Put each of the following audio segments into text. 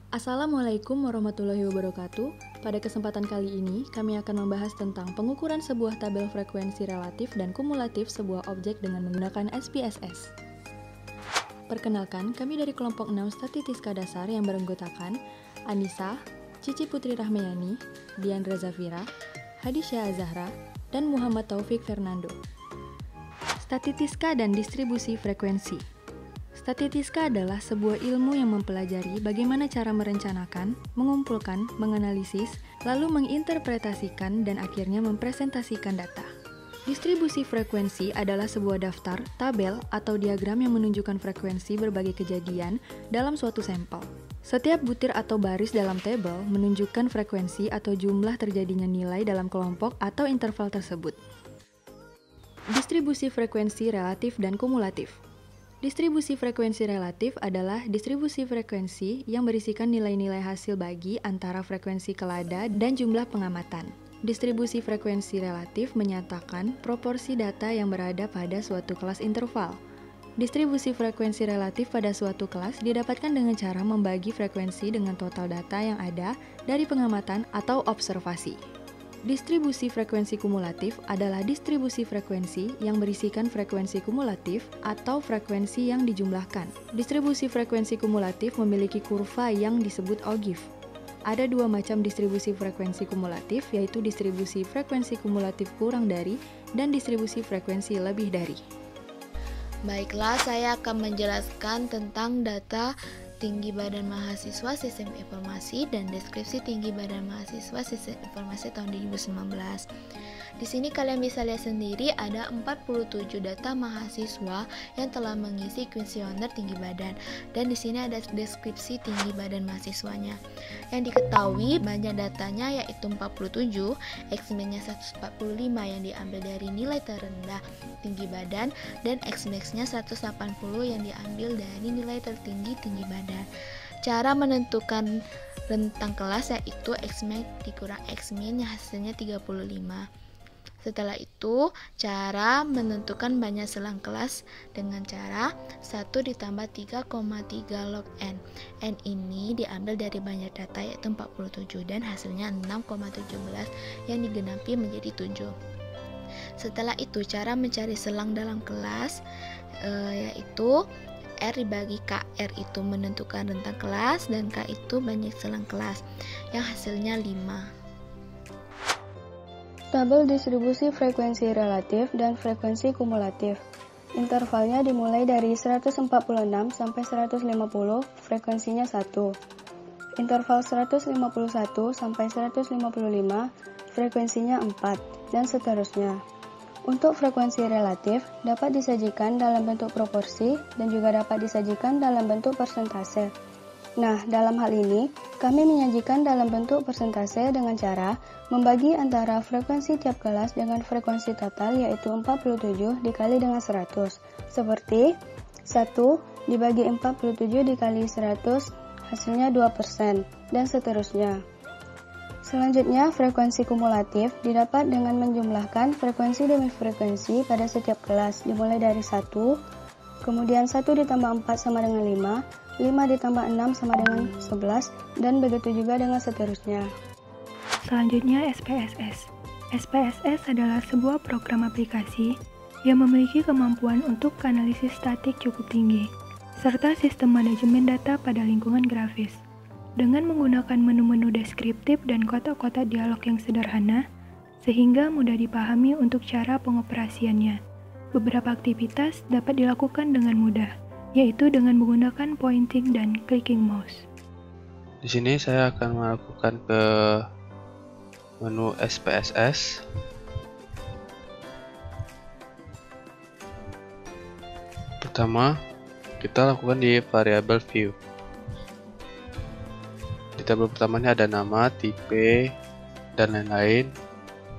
Assalamualaikum warahmatullahi wabarakatuh. Pada kesempatan kali ini, kami akan membahas tentang pengukuran sebuah tabel frekuensi relatif dan kumulatif sebuah objek dengan menggunakan SPSS. Perkenalkan, kami dari kelompok 6 Statistiska Dasar yang beranggotakan Anissa, Cici Putri Rahmayani, Diandra Zafira, Hadisya Azahra, dan Muhammad Taufik Fernando. Statistiska dan distribusi frekuensi. Statistiska adalah sebuah ilmu yang mempelajari bagaimana cara merencanakan, mengumpulkan, menganalisis, lalu menginterpretasikan, dan akhirnya mempresentasikan data. Distribusi frekuensi adalah sebuah daftar, tabel, atau diagram yang menunjukkan frekuensi berbagai kejadian dalam suatu sampel. Setiap butir atau baris dalam tabel menunjukkan frekuensi atau jumlah terjadinya nilai dalam kelompok atau interval tersebut. Distribusi frekuensi relatif dan kumulatif. Distribusi frekuensi relatif adalah distribusi frekuensi yang berisikan nilai-nilai hasil bagi antara frekuensi kelada dan jumlah pengamatan. Distribusi frekuensi relatif menyatakan proporsi data yang berada pada suatu kelas interval. Distribusi frekuensi relatif pada suatu kelas didapatkan dengan cara membagi frekuensi dengan total data yang ada dari pengamatan atau observasi. Distribusi frekuensi kumulatif adalah distribusi frekuensi yang berisikan frekuensi kumulatif atau frekuensi yang dijumlahkan. Distribusi frekuensi kumulatif memiliki kurva yang disebut ogive. Ada dua macam distribusi frekuensi kumulatif, yaitu distribusi frekuensi kumulatif kurang dari dan distribusi frekuensi lebih dari. Baiklah, saya akan menjelaskan tentang data tinggi badan mahasiswa sistem informasi dan deskripsi tinggi badan mahasiswa sistem informasi tahun 2019. Di sini kalian bisa lihat sendiri ada 47 data mahasiswa yang telah mengisi kuesioner tinggi badan, dan di sini ada deskripsi tinggi badan mahasiswanya. Yang diketahui banyak datanya yaitu 47, X-min-nya 145 yang diambil dari nilai terendah tinggi badan, dan X-max-nya 180 yang diambil dari nilai tertinggi tinggi badan. Cara menentukan rentang kelas yaitu X-max dikurang X-min yang hasilnya 35. Setelah itu, cara menentukan banyak selang kelas dengan cara 1 ditambah 3,3 log N. N ini diambil dari banyak data yaitu 47 dan hasilnya 6,17 yang digenapi menjadi 7. Setelah itu, cara mencari selang dalam kelas yaitu R dibagi K. R itu menentukan rentang kelas dan K itu banyak selang kelas yang hasilnya 5. Tabel distribusi frekuensi relatif dan frekuensi kumulatif. Intervalnya dimulai dari 146 sampai 150, frekuensinya 1. Interval 151 sampai 155, frekuensinya 4, dan seterusnya. Untuk frekuensi relatif dapat disajikan dalam bentuk proporsi dan juga dapat disajikan dalam bentuk persentase. Nah, dalam hal ini, kami menyajikan dalam bentuk persentase dengan cara membagi antara frekuensi tiap kelas dengan frekuensi total yaitu 47 dikali dengan 100. Seperti 1 dibagi 47 dikali 100 hasilnya 2%, dan seterusnya. Selanjutnya, frekuensi kumulatif didapat dengan menjumlahkan frekuensi demi frekuensi pada setiap kelas dimulai dari 1, kemudian 1 ditambah 4 sama dengan 5, 5 ditambah 6 sama dengan 11, dan begitu juga dengan seterusnya. Selanjutnya SPSS. SPSS adalah sebuah program aplikasi yang memiliki kemampuan untuk analisis statik cukup tinggi, serta sistem manajemen data pada lingkungan grafis. Dengan menggunakan menu-menu deskriptif dan kotak-kotak dialog yang sederhana, sehingga mudah dipahami untuk cara pengoperasiannya. Beberapa aktivitas dapat dilakukan dengan mudah, yaitu dengan menggunakan pointing dan clicking mouse. Di sini saya akan melakukan ke menu SPSS. Pertama, kita lakukan di variabel view. Di tabel pertama ini ada nama, tipe, dan lain-lain.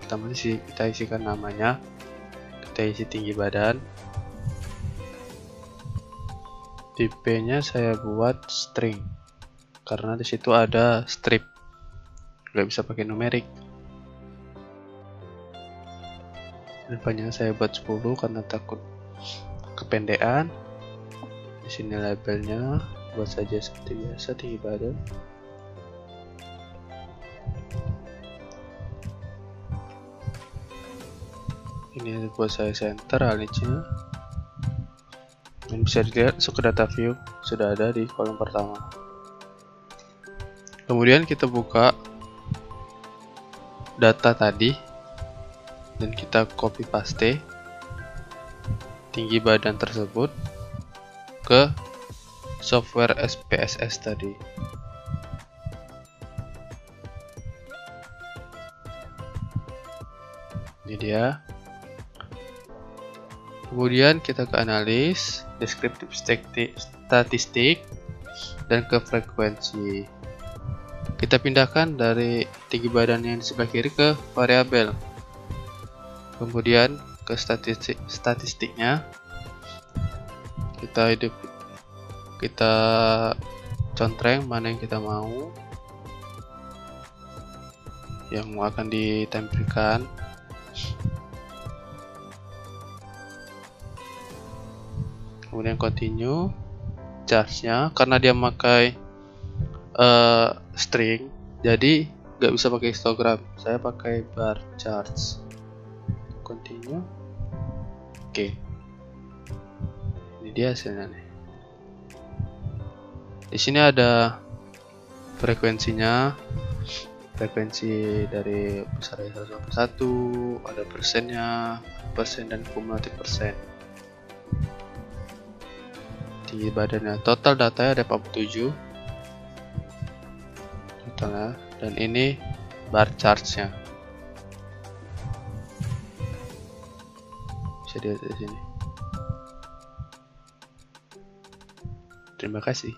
Pertama kita isikan namanya, kita isi tinggi badan. Tipenya saya buat string karena di situ ada strip, nggak bisa pakai numerik. Depannya saya buat 10 karena takut kependekan. Di sini labelnya buat saja seperti biasa tinggi badan. Ini buat saya center alignnya, dan bisa dilihat masuk ke data view sudah ada di kolom pertama. Kemudian kita buka data tadi dan kita copy paste tinggi badan tersebut ke software SPSS tadi. Ini dia. Kemudian kita ke analis, deskriptif statistik, dan ke frekuensi. Kita pindahkan dari tinggi badan yang di sebelah kiri ke variabel. Kemudian ke statistiknya, kita contreng mana yang kita mau, yang akan ditampilkan. Kemudian continue charge-nya, karena dia memakai string, jadi nggak bisa pakai histogram. Saya pakai bar charts. Continue. Oke. Ini dia hasilnya nih. Di sini ada frekuensinya, frekuensi dari besar 121, ada persennya, persen dan kumulatif persen. Tinggi badannya, total datanya ada 47 totalnya, dan ini bar charts-nya bisa dilihat di sini. Terima kasih.